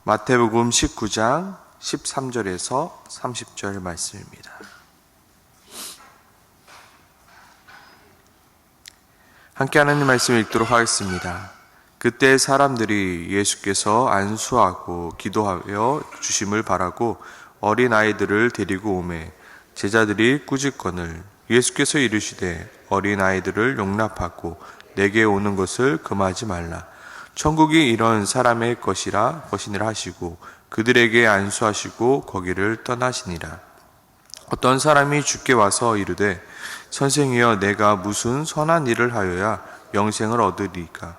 마태복음 19장 13절에서 30절 말씀입니다. 함께 하나님 말씀을 읽도록 하겠습니다. 그때 사람들이 예수께서 안수하고 기도하여 주심을 바라고 어린아이들을 데리고 오매 제자들이 꾸짖거늘 예수께서 이르시되 어린아이들을 용납하고 내게 오는 것을 금하지 말라. 천국이 이런 사람의 것이니라 하시고 그들에게 안수하시고 거기를 떠나시니라. 어떤 사람이 주께 와서 이르되 선생이여 내가 무슨 선한 일을 하여야 영생을 얻으리까?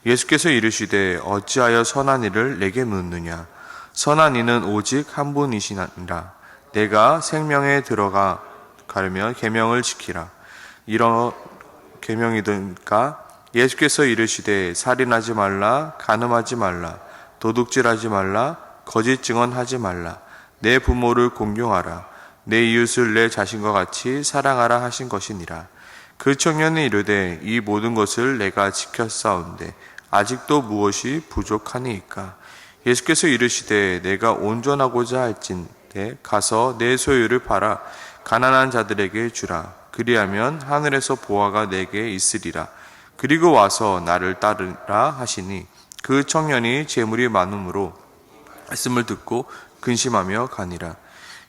예수께서 이르시되 어찌하여 선한 일을 내게 묻느냐? 선한 이는 오직 한 분이시니라. 내가 생명에 들어가 가려면 계명을 지키라. 이런 계명이든가? 예수께서 이르시되 살인하지 말라, 간음하지 말라, 도둑질하지 말라, 거짓 증언하지 말라, 내 부모를 공경하라, 내 이웃을 내 자신과 같이 사랑하라 하신 것이니라. 그 청년이 이르되 이 모든 것을 내가 지켰사온데 아직도 무엇이 부족하니이까? 예수께서 이르시되 내가 온전하고자 할진대 가서 내 소유를 팔아 가난한 자들에게 주라. 그리하면 하늘에서 보화가 내게 있으리라. 그리고 와서 나를 따르라 하시니 그 청년이 재물이 많음으로 말씀을 듣고 근심하며 가니라.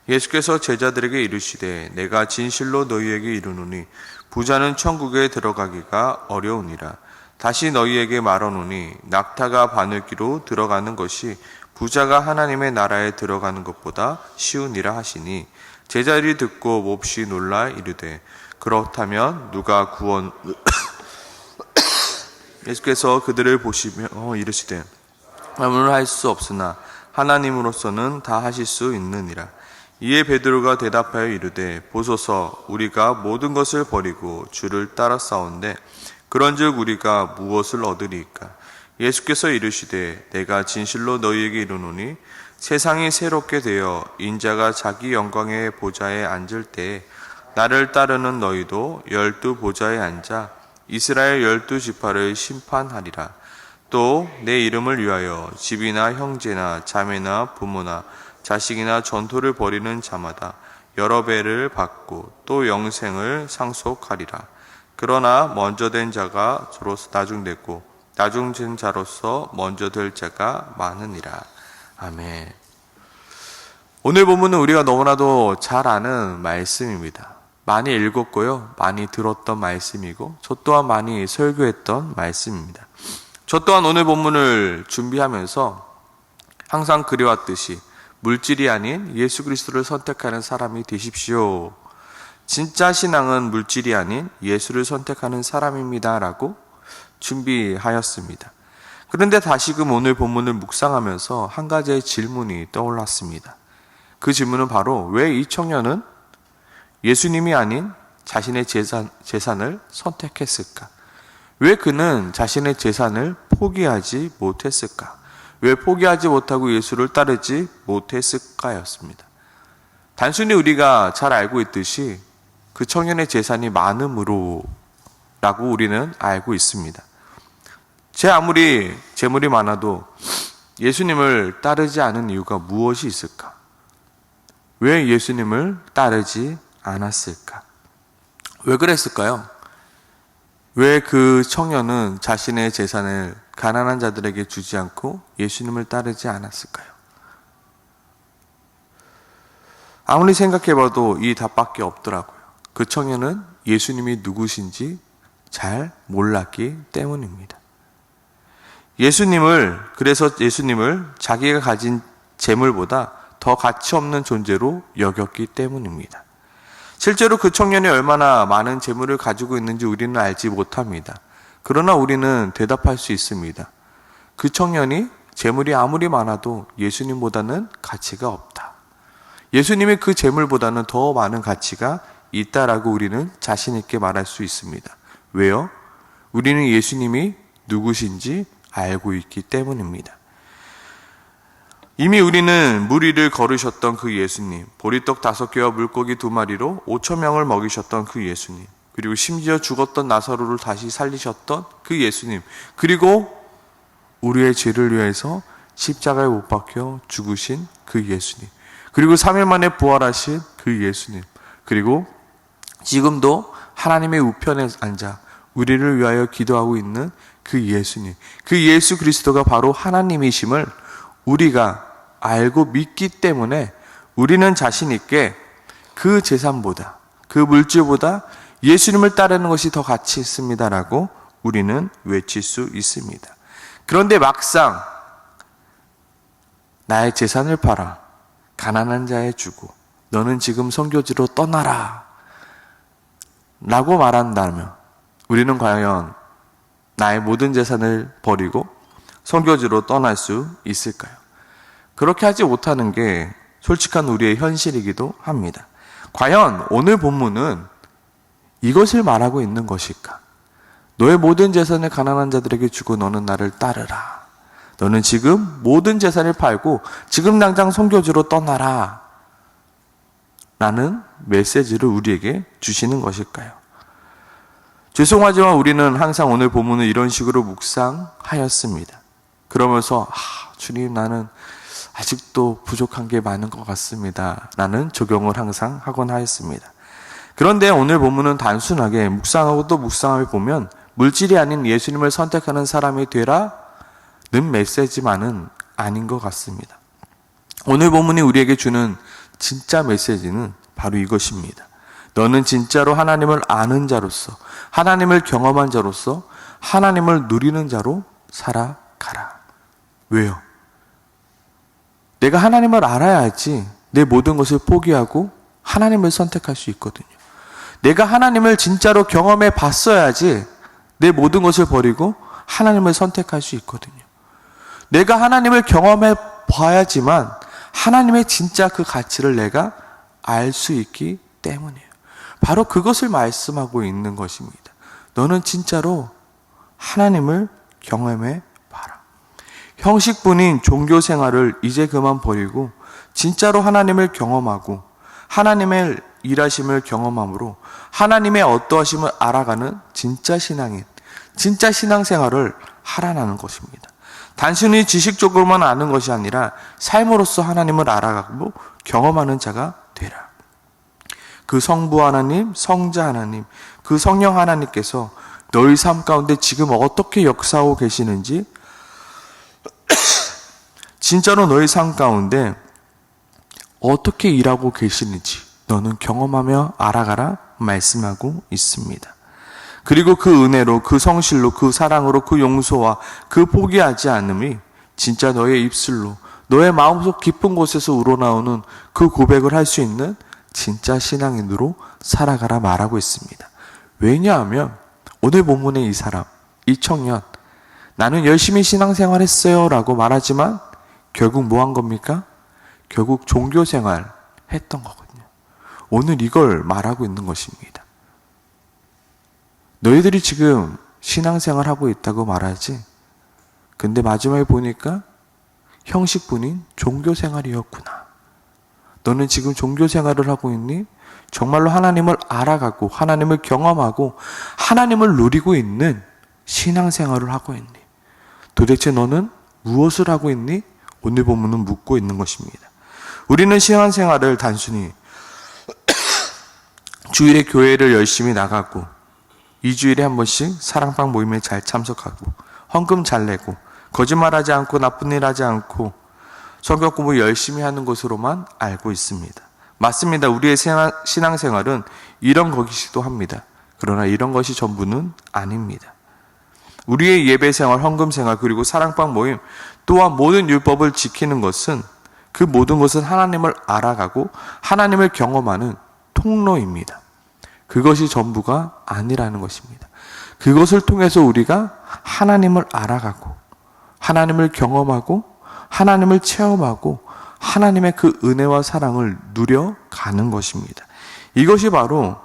예수께서 제자들에게 이르시되 내가 진실로 너희에게 이르노니 부자는 천국에 들어가기가 어려우니라. 다시 너희에게 말하노니 낙타가 바늘기로 들어가는 것이 부자가 하나님의 나라에 들어가는 것보다 쉬우니라 하시니 제자들이 듣고 몹시 놀라 이르되 그렇다면 누가 구원 예수께서 그들을 보시며 이르시되 아무나 할 수 없으나 하나님으로서는 다 하실 수 있느니라. 이에 베드로가 대답하여 이르되 보소서 우리가 모든 것을 버리고 주를 따라 싸운데 그런즉 우리가 무엇을 얻으리이까? 예수께서 이르시되 내가 진실로 너희에게 이르노니 세상이 새롭게 되어 인자가 자기 영광의 보좌에 앉을 때에 나를 따르는 너희도 12 보좌에 앉아 이스라엘 12지파를 심판하리라. 또 내 이름을 위하여 집이나 형제나 자매나 부모나 자식이나 전토를 벌이는 자마다 여러 배를 받고 또 영생을 상속하리라. 그러나 먼저 된 자가 저로서 나중됐고 나중된 자로서 먼저 될 자가 많으니라. 아멘. 오늘 본문은 우리가 너무나도 잘 아는 말씀입니다. 많이 읽었고요. 많이 들었던 말씀이고 저 또한 많이 설교했던 말씀입니다. 저 또한 오늘 본문을 준비하면서 항상 그래왔듯이 물질이 아닌 예수 그리스도를 선택하는 사람이 되십시오. 진짜 신앙은 물질이 아닌 예수를 선택하는 사람입니다. 라고 준비하였습니다. 그런데 다시금 오늘 본문을 묵상하면서 한 가지의 질문이 떠올랐습니다. 그 질문은 바로 왜 이 청년은 예수님이 아닌 자신의 재산을 선택했을까? 왜 그는 자신의 재산을 포기하지 못했을까? 왜 포기하지 못하고 예수를 따르지 못했을까였습니다. 단순히 우리가 잘 알고 있듯이 그 청년의 재산이 많음으로 라고 우리는 알고 있습니다. 아무리 재물이 많아도 예수님을 따르지 않은 이유가 무엇이 있을까? 왜 예수님을 따르지 않았을까? 왜 그랬을까요? 왜 그 청년은 자신의 재산을 가난한 자들에게 주지 않고 예수님을 따르지 않았을까요? 아무리 생각해봐도 이 답밖에 없더라고요. 그 청년은 예수님이 누구신지 잘 몰랐기 때문입니다. 그래서 예수님을 자기가 가진 재물보다 더 가치 없는 존재로 여겼기 때문입니다. 실제로 그 청년이 얼마나 많은 재물을 가지고 있는지 우리는 알지 못합니다. 그러나 우리는 대답할 수 있습니다. 그 청년이 재물이 아무리 많아도 예수님보다는 가치가 없다. 예수님이 그 재물보다는 더 많은 가치가 있다라고 우리는 자신 있게 말할 수 있습니다. 왜요? 우리는 예수님이 누구신지 알고 있기 때문입니다. 이미 우리는 무리를 걸으셨던 그 예수님, 보리떡 5개와 물고기 2마리로 5,000명을 먹이셨던 그 예수님, 그리고 심지어 죽었던 나사로를 다시 살리셨던 그 예수님, 그리고 우리의 죄를 위해서 십자가에 못 박혀 죽으신 그 예수님, 그리고 3일 만에 부활하신 그 예수님, 그리고 지금도 하나님의 우편에 앉아 우리를 위하여 기도하고 있는 그 예수님, 그 예수 그리스도가 바로 하나님이심을 우리가 알고 믿기 때문에 우리는 자신 있게 그 재산보다, 그 물질보다 예수님을 따르는 것이 더 가치 있습니다라고 우리는 외칠 수 있습니다. 그런데 막상 나의 재산을 팔아 가난한 자에 주고 너는 지금 선교지로 떠나라 라고 말한다면 우리는 과연 나의 모든 재산을 버리고 선교지로 떠날 수 있을까요? 그렇게 하지 못하는 게 솔직한 우리의 현실이기도 합니다. 과연 오늘 본문은 이것을 말하고 있는 것일까? 너의 모든 재산을 가난한 자들에게 주고 너는 나를 따르라. 너는 지금 모든 재산을 팔고 지금 당장 선교지로 떠나라. 라는 메시지를 우리에게 주시는 것일까요? 죄송하지만 우리는 항상 오늘 본문을 이런 식으로 묵상하였습니다. 그러면서 주님, 나는 아직도 부족한 게 많은 것 같습니다 라는 적용을 항상 하곤 하였습니다. 그런데 오늘 본문은 단순하게 묵상하고 또 묵상하며 보면 물질이 아닌 예수님을 선택하는 사람이 되라는 메시지만은 아닌 것 같습니다. 오늘 본문이 우리에게 주는 진짜 메시지는 바로 이것입니다. 너는 진짜로 하나님을 아는 자로서, 하나님을 경험한 자로서, 하나님을 누리는 자로 살아가라. 왜요? 내가 하나님을 알아야지 내 모든 것을 포기하고 하나님을 선택할 수 있거든요. 내가 하나님을 진짜로 경험해 봤어야지 내 모든 것을 버리고 하나님을 선택할 수 있거든요. 내가 하나님을 경험해 봐야지만 하나님의 진짜 그 가치를 내가 알 수 있기 때문이에요. 바로 그것을 말씀하고 있는 것입니다. 너는 진짜로 하나님을 경험해 봐라. 형식뿐인 종교 생활을 이제 그만 버리고 진짜로 하나님을 경험하고 하나님의 일하심을 경험함으로 하나님의 어떠하심을 알아가는 진짜 신앙인, 진짜 신앙생활을 하라는 것입니다. 단순히 지식적으로만 아는 것이 아니라 삶으로서 하나님을 알아가고 경험하는 자가 되라. 그 성부 하나님, 성자 하나님, 그 성령 하나님께서 너희 삶 가운데 지금 어떻게 역사하고 계시는지, 진짜로 너희 삶 가운데 어떻게 일하고 계시는지 너는 경험하며 알아가라 말씀하고 있습니다. 그리고 그 은혜로, 그 성실로, 그 사랑으로, 그 용서와 그 포기하지 않음이 진짜 너의 입술로, 너의 마음속 깊은 곳에서 우러나오는 그 고백을 할 수 있는 진짜 신앙인으로 살아가라 말하고 있습니다. 왜냐하면 오늘 본문의 이 사람, 이 청년, 나는 열심히 신앙생활 했어요 라고 말하지만 결국 뭐 한 겁니까? 결국 종교생활 했던 거거든요. 오늘 이걸 말하고 있는 것입니다. 너희들이 지금 신앙생활 하고 있다고 말하지, 근데 마지막에 보니까 형식뿐인 종교생활이었구나. 너는 지금 종교생활을 하고 있니? 정말로 하나님을 알아가고 하나님을 경험하고 하나님을 누리고 있는 신앙생활을 하고 있니? 도대체 너는 무엇을 하고 있니? 오늘 본문은 묻고 있는 것입니다. 우리는 신앙생활을 단순히 주일에 교회를 열심히 나가고 2주일에 한 번씩 사랑방 모임에 잘 참석하고 헌금 잘 내고 거짓말하지 않고 나쁜 일 하지 않고 성경 공부 열심히 하는 것으로만 알고 있습니다. 맞습니다. 우리의 신앙생활은 이런 것이기도 합니다. 그러나 이런 것이 전부는 아닙니다. 우리의 예배생활, 헌금생활, 그리고 사랑방 모임 또한 모든 율법을 지키는 것은, 그 모든 것은 하나님을 알아가고 하나님을 경험하는 통로입니다. 그것이 전부가 아니라는 것입니다. 그것을 통해서 우리가 하나님을 알아가고 하나님을 경험하고 하나님을 체험하고 하나님의 그 은혜와 사랑을 누려가는 것입니다. 이것이 바로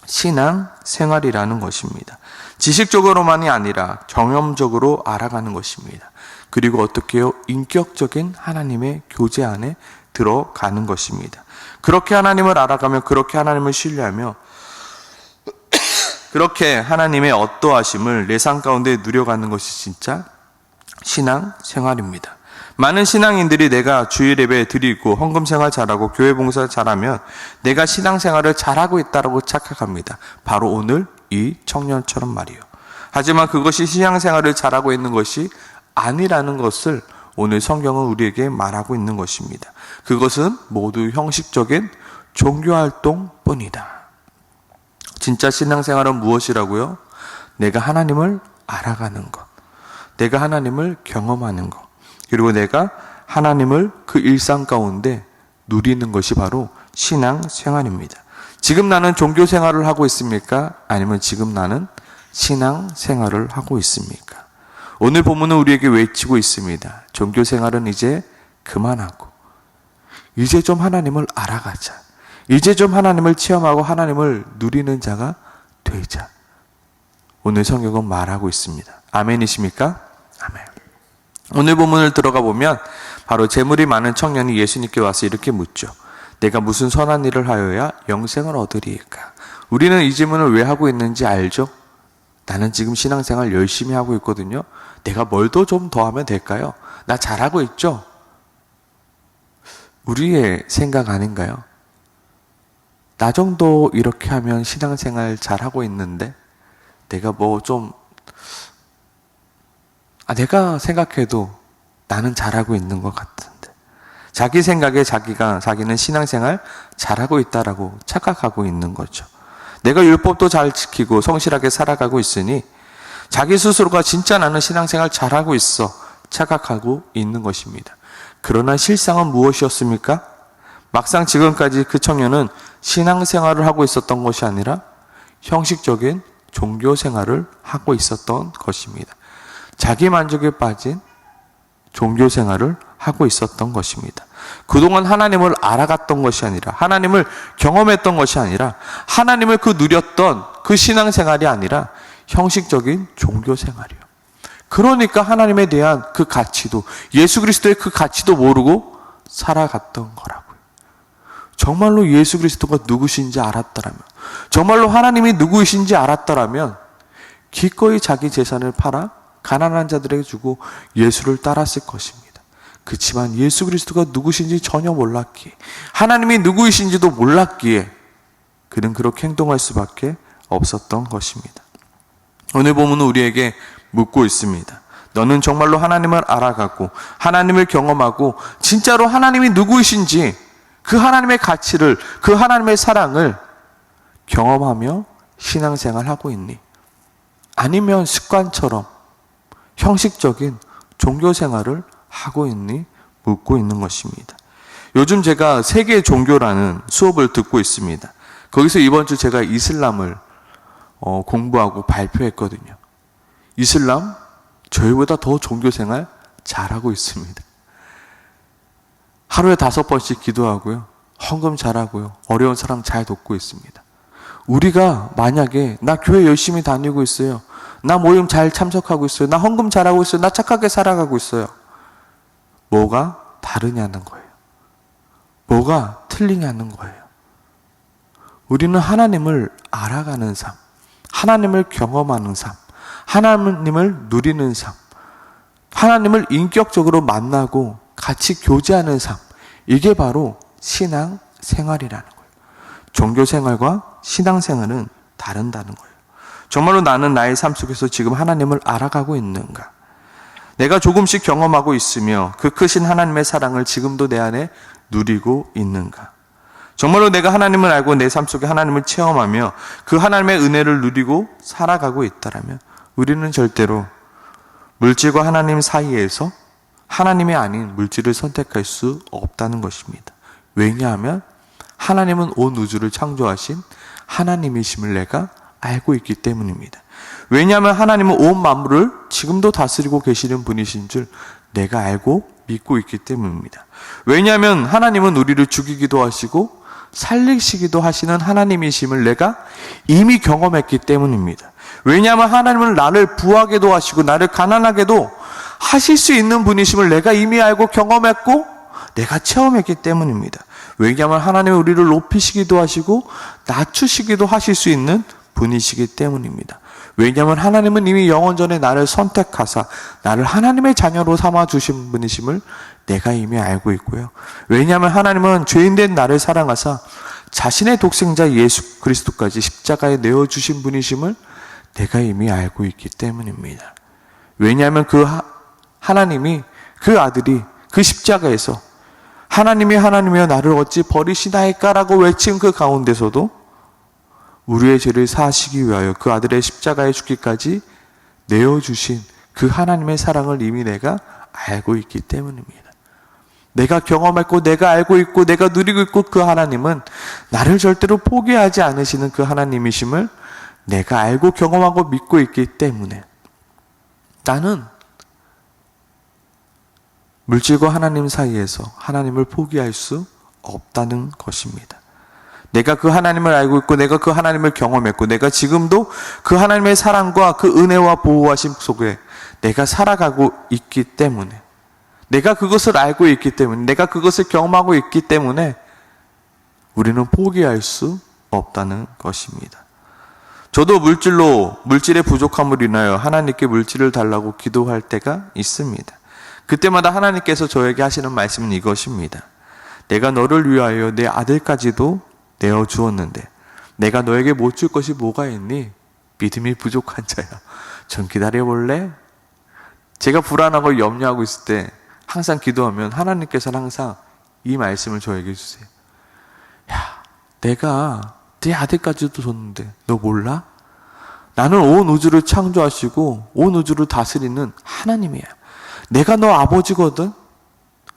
신앙생활이라는 것입니다. 지식적으로만이 아니라 경험적으로 알아가는 것입니다. 그리고 어떻게 해요? 인격적인 하나님의 교제 안에 들어가는 것입니다. 그렇게 하나님을 알아가며 그렇게 하나님을 신뢰하며 그렇게 하나님의 어떠하심을 내 삶 가운데 누려가는 것이 진짜 신앙생활입니다. 많은 신앙인들이 내가 주일 예배 드리고 헌금 생활 잘하고 교회 봉사 잘하면 내가 신앙생활을 잘하고 있다고 착각합니다. 바로 오늘 이 청년처럼 말이요. 하지만 그것이 신앙생활을 잘하고 있는 것이 아니라는 것을 오늘 성경은 우리에게 말하고 있는 것입니다. 그것은 모두 형식적인 종교활동뿐이다. 진짜 신앙생활은 무엇이라고요? 내가 하나님을 알아가는 것, 내가 하나님을 경험하는 것, 그리고 내가 하나님을 그 일상 가운데 누리는 것이 바로 신앙생활입니다. 지금 나는 종교생활을 하고 있습니까? 아니면 지금 나는 신앙생활을 하고 있습니까? 오늘 본문은 우리에게 외치고 있습니다. 종교생활은 이제 그만하고 이제 좀 하나님을 알아가자. 이제 좀 하나님을 체험하고 하나님을 누리는 자가 되자. 오늘 성경은 말하고 있습니다. 아멘이십니까? 아멘. 오늘 본문을 들어가 보면 바로 재물이 많은 청년이 예수님께 와서 이렇게 묻죠. 내가 무슨 선한 일을 하여야 영생을 얻으리이까? 우리는 이 질문을 왜 하고 있는지 알죠? 나는 지금 신앙생활 열심히 하고 있거든요. 내가 뭘 좀 더 하면 될까요? 나 잘하고 있죠? 우리의 생각 아닌가요? 나 정도 이렇게 하면 신앙생활 잘하고 있는데 내가 내가 생각해도 나는 잘하고 있는 것 같은데, 자기 생각에 자기는 신앙생활 잘하고 있다라고 착각하고 있는 거죠. 내가 율법도 잘 지키고 성실하게 살아가고 있으니 자기 스스로가 진짜 나는 신앙생활 잘하고 있어 착각하고 있는 것입니다. 그러나 실상은 무엇이었습니까? 막상 지금까지 그 청년은 신앙생활을 하고 있었던 것이 아니라 형식적인 종교생활을 하고 있었던 것입니다. 자기 만족에 빠진 종교생활을 하고 있었던 것입니다. 그동안 하나님을 알아갔던 것이 아니라, 하나님을 경험했던 것이 아니라, 하나님을 누렸던 그 신앙생활이 아니라 형식적인 종교생활이요. 그러니까 하나님에 대한 그 가치도, 예수 그리스도의 그 가치도 모르고 살아갔던 거라고요. 정말로 예수 그리스도가 누구신지 알았더라면, 정말로 하나님이 누구이신지 알았더라면 기꺼이 자기 재산을 팔아 가난한 자들에게 주고 예수를 따랐을 것입니다. 그렇지만 예수 그리스도가 누구신지 전혀 몰랐기에, 하나님이 누구이신지도 몰랐기에 그는 그렇게 행동할 수밖에 없었던 것입니다. 오늘 본문은 우리에게 묻고 있습니다. 너는 정말로 하나님을 알아가고 하나님을 경험하고 진짜로 하나님이 누구이신지 그 하나님의 가치를, 그 하나님의 사랑을 경험하며 신앙생활하고 있니? 아니면 습관처럼 형식적인 종교생활을 하고 있니? 묻고 있는 것입니다. 요즘 제가 세계 종교라는 수업을 듣고 있습니다. 거기서 이번 주 제가 이슬람을 공부하고 발표했거든요. 이슬람 저희보다 더 종교생활 잘하고 있습니다. 하루에 5번씩 기도하고요, 헌금 잘하고요, 어려운 사람 잘 돕고 있습니다. 우리가 만약에 나 교회 열심히 다니고 있어요, 나 모임 잘 참석하고 있어요, 나 헌금 잘하고 있어요, 나 착하게 살아가고 있어요, 뭐가 다르냐는 거예요. 뭐가 틀리냐는 거예요. 우리는 하나님을 알아가는 삶, 하나님을 경험하는 삶, 하나님을 누리는 삶, 하나님을 인격적으로 만나고 같이 교제하는 삶, 이게 바로 신앙생활이라는 거예요. 종교생활과 신앙생활은 다른다는 거예요. 정말로 나는 나의 삶 속에서 지금 하나님을 알아가고 있는가? 내가 조금씩 경험하고 있으며 그 크신 하나님의 사랑을 지금도 내 안에 누리고 있는가? 정말로 내가 하나님을 알고 내 삶 속에 하나님을 체험하며 그 하나님의 은혜를 누리고 살아가고 있다라면 우리는 절대로 물질과 하나님 사이에서 하나님이 아닌 물질을 선택할 수 없다는 것입니다. 왜냐하면 하나님은 온 우주를 창조하신 하나님이심을 내가 알고 있기 때문입니다. 왜냐하면 하나님은 온 만물을 지금도 다스리고 계시는 분이신 줄 내가 알고 믿고 있기 때문입니다. 왜냐하면 하나님은 우리를 죽이기도 하시고 살리시기도 하시는 하나님이심을 내가 이미 경험했기 때문입니다. 왜냐하면 하나님은 나를 부하게도 하시고 나를 가난하게도 하실 수 있는 분이심을 내가 이미 알고 경험했고 내가 체험했기 때문입니다. 왜냐하면 하나님은 우리를 높이시기도 하시고 낮추시기도 하실 수 있는 분이시기 때문입니다. 왜냐하면 하나님은 이미 영원 전에 나를 선택하사 나를 하나님의 자녀로 삼아 주신 분이심을 내가 이미 알고 있고요. 왜냐하면 하나님은 죄인된 나를 사랑하사 자신의 독생자 예수 그리스도까지 십자가에 내어주신 분이심을 내가 이미 알고 있기 때문입니다. 왜냐하면 하나님이 그 아들이 그 십자가에서 하나님이 하나님이여 나를 어찌 버리시나이까라고 외친 그 가운데서도 우리의 죄를 사하시기 위하여 그 아들의 십자가에 죽기까지 내어주신 그 하나님의 사랑을 이미 내가 알고 있기 때문입니다. 내가 경험했고 내가 알고 있고 내가 누리고 있고 그 하나님은 나를 절대로 포기하지 않으시는 그 하나님이심을 내가 알고 경험하고 믿고 있기 때문에 나는 물질과 하나님 사이에서 하나님을 포기할 수 없다는 것입니다. 내가 그 하나님을 알고 있고 내가 그 하나님을 경험했고 내가 지금도 그 하나님의 사랑과 그 은혜와 보호하심 속에 내가 살아가고 있기 때문에 내가 그것을 알고 있기 때문에 내가 그것을 경험하고 있기 때문에 우리는 포기할 수 없다는 것입니다. 저도 물질의 부족함을 인하여 하나님께 물질을 달라고 기도할 때가 있습니다. 그때마다 하나님께서 저에게 하시는 말씀은 이것입니다. 내가 너를 위하여 내 아들까지도 내어주었는데 내가 너에게 못 줄 것이 뭐가 있니? 믿음이 부족한 자야. 좀 기다려볼래? 제가 불안하고 염려하고 있을 때 항상 기도하면 하나님께서는 항상 이 말씀을 저에게 주세요. 야, 내가 내 아들까지도 줬는데 너 몰라? 나는 온 우주를 창조하시고 온 우주를 다스리는 하나님이야. 내가 너 아버지거든?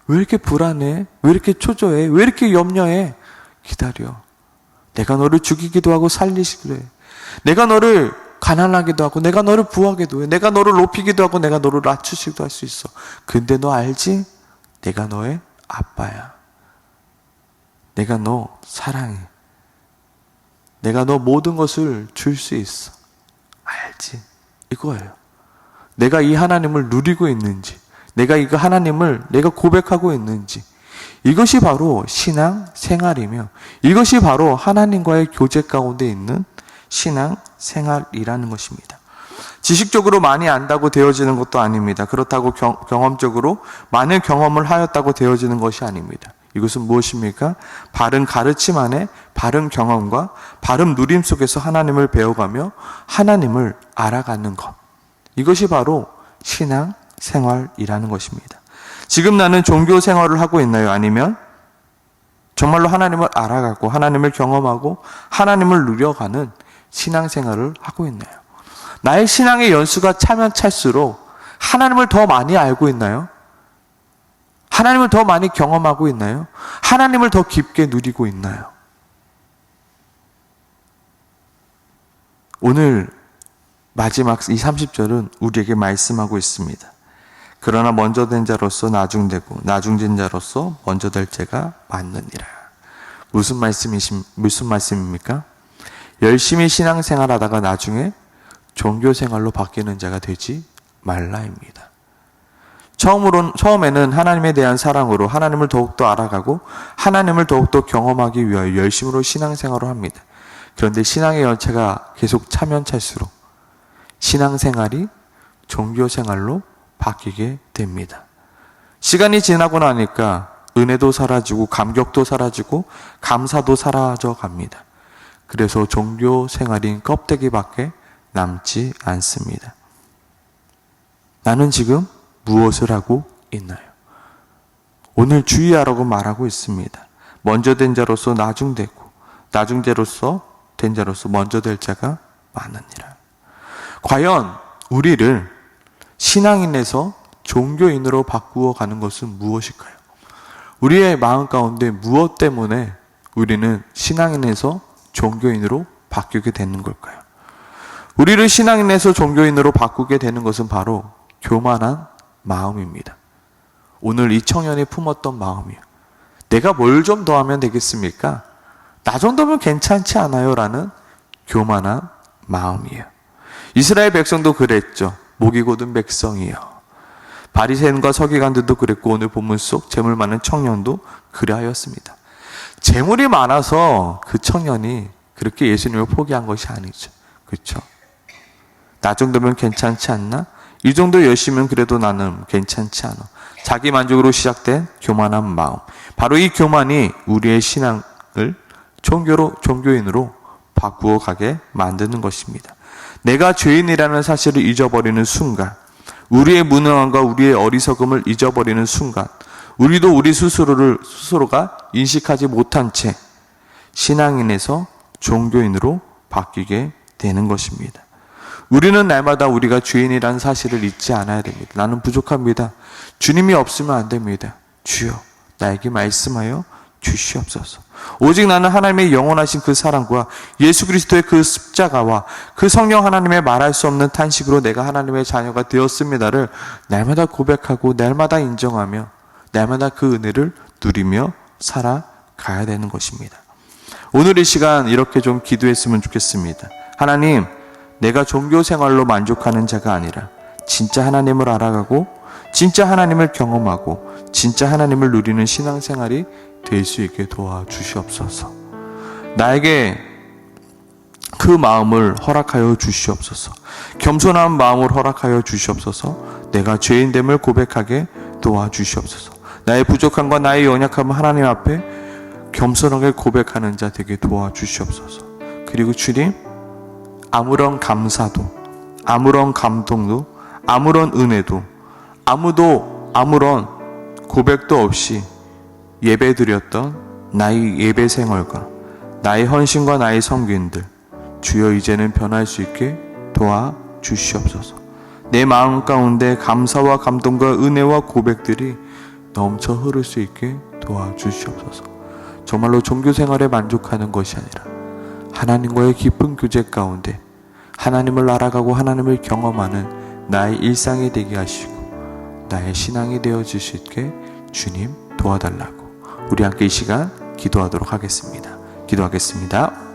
왜 이렇게 불안해? 왜 이렇게 초조해? 왜 이렇게 염려해? 기다려. 내가 너를 죽이기도 하고 살리시기도 해. 내가 너를 가난하기도 하고 내가 너를 부하기도 해. 내가 너를 높이기도 하고 내가 너를 낮추시기도 할 수 있어. 근데 너 알지? 내가 너의 아빠야. 내가 너 사랑해. 내가 너 모든 것을 줄 수 있어. 알지? 이거예요. 내가 이 하나님을 누리고 있는지, 내가 이 하나님을 내가 고백하고 있는지, 이것이 바로 신앙 생활이며 이것이 바로 하나님과의 교제 가운데 있는 신앙 생활이라는 것입니다. 지식적으로 많이 안다고 되어지는 것도 아닙니다. 그렇다고 경험적으로 많은 경험을 하였다고 되어지는 것이 아닙니다. 이것은 무엇입니까? 바른 가르침 안에 바른 경험과 바른 누림 속에서 하나님을 배워가며 하나님을 알아가는 것. 이것이 바로 신앙 생활이라는 것입니다. 지금 나는 종교 생활을 하고 있나요? 아니면 정말로 하나님을 알아가고 하나님을 경험하고 하나님을 누려가는 신앙 생활을 하고 있나요? 나의 신앙의 연수가 차면 찰수록 하나님을 더 많이 알고 있나요? 하나님을 더 많이 경험하고 있나요? 하나님을 더 깊게 누리고 있나요? 오늘 마지막 이 30절은 우리에게 말씀하고 있습니다. 그러나 먼저 된 자로서 나중되고 나중된 자로서 먼저 될 자가 많느니라. 무슨 말씀입니까? 열심히 신앙생활하다가 나중에 종교생활로 바뀌는 자가 되지 말라입니다. 처음에는 하나님에 대한 사랑으로 하나님을 더욱더 알아가고 하나님을 더욱더 경험하기 위하여 열심으로 신앙생활을 합니다. 그런데 신앙의 연차가 계속 차면 찰수록 신앙생활이 종교생활로 바뀌게 됩니다. 시간이 지나고 나니까 은혜도 사라지고 감격도 사라지고 감사도 사라져 갑니다. 그래서 종교생활인 껍데기밖에 남지 않습니다. 나는 지금 무엇을 하고 있나요? 오늘 주의하라고 말하고 있습니다. 먼저 된 자로서 나중되고 나중대로서 된 자로서 먼저 될 자가 많으니라. 과연 우리를 신앙인에서 종교인으로 바꾸어 가는 것은 무엇일까요? 우리의 마음 가운데 무엇 때문에 우리는 신앙인에서 종교인으로 바뀌게 되는 걸까요? 우리를 신앙인에서 종교인으로 바꾸게 되는 것은 바로 교만한 마음입니다. 오늘 이 청년이 품었던 마음이요. 내가 뭘 좀 더 하면 되겠습니까? 나 정도면 괜찮지 않아요? 라는 교만한 마음이에요. 이스라엘 백성도 그랬죠. 목이 곧은 백성이요. 바리새인과 서기관들도 그랬고 오늘 본문 속 재물 많은 청년도 그러하였습니다. 재물이 많아서 그 청년이 그렇게 예수님을 포기한 것이 아니죠. 그렇죠? 나 정도면 괜찮지 않나? 이 정도 열심히면 그래도 나는 괜찮지 않아. 자기 만족으로 시작된 교만한 마음. 바로 이 교만이 우리의 신앙을 종교인으로 바꾸어 가게 만드는 것입니다. 내가 죄인이라는 사실을 잊어버리는 순간, 우리의 무능함과 우리의 어리석음을 잊어버리는 순간, 우리도 우리 스스로가 인식하지 못한 채 신앙인에서 종교인으로 바뀌게 되는 것입니다. 우리는 날마다 우리가 죄인이라는 사실을 잊지 않아야 됩니다. 나는 부족합니다. 주님이 없으면 안 됩니다. 주여, 나에게 말씀하여 주시옵소서. 오직 나는 하나님의 영원하신 그 사랑과 예수 그리스도의 그 십자가와 그 성령 하나님의 말할 수 없는 탄식으로 내가 하나님의 자녀가 되었습니다를 날마다 고백하고 날마다 인정하며 날마다 그 은혜를 누리며 살아가야 되는 것입니다. 오늘 이 시간 이렇게 좀 기도했으면 좋겠습니다. 하나님, 내가 종교 생활로 만족하는 자가 아니라 진짜 하나님을 알아가고 진짜 하나님을 경험하고 진짜 하나님을 누리는 신앙생활이 될 수 있게 도와주시옵소서. 나에게 그 마음을 허락하여 주시옵소서. 겸손한 마음을 허락하여 주시옵소서. 내가 죄인됨을 고백하게 도와주시옵소서. 나의 부족함과 나의 연약함을 하나님 앞에 겸손하게 고백하는 자 되게 도와주시옵소서. 그리고 주님, 아무런 감사도, 아무런 감동도, 아무런 은혜도, 아무런 고백도 없이 예배드렸던 나의 예배 생활과 나의 헌신과 나의 섬김들, 주여 이제는 변할 수 있게 도와주시옵소서. 내 마음 가운데 감사와 감동과 은혜와 고백들이 넘쳐 흐를 수 있게 도와주시옵소서. 정말로 종교 생활에 만족하는 것이 아니라 하나님과의 깊은 교제 가운데 하나님을 알아가고 하나님을 경험하는 나의 일상이 되게 하시고 나의 신앙이 되어질 수 있게 주님 도와달라고 우리 함께 이 시간 기도하도록 하겠습니다. 기도하겠습니다.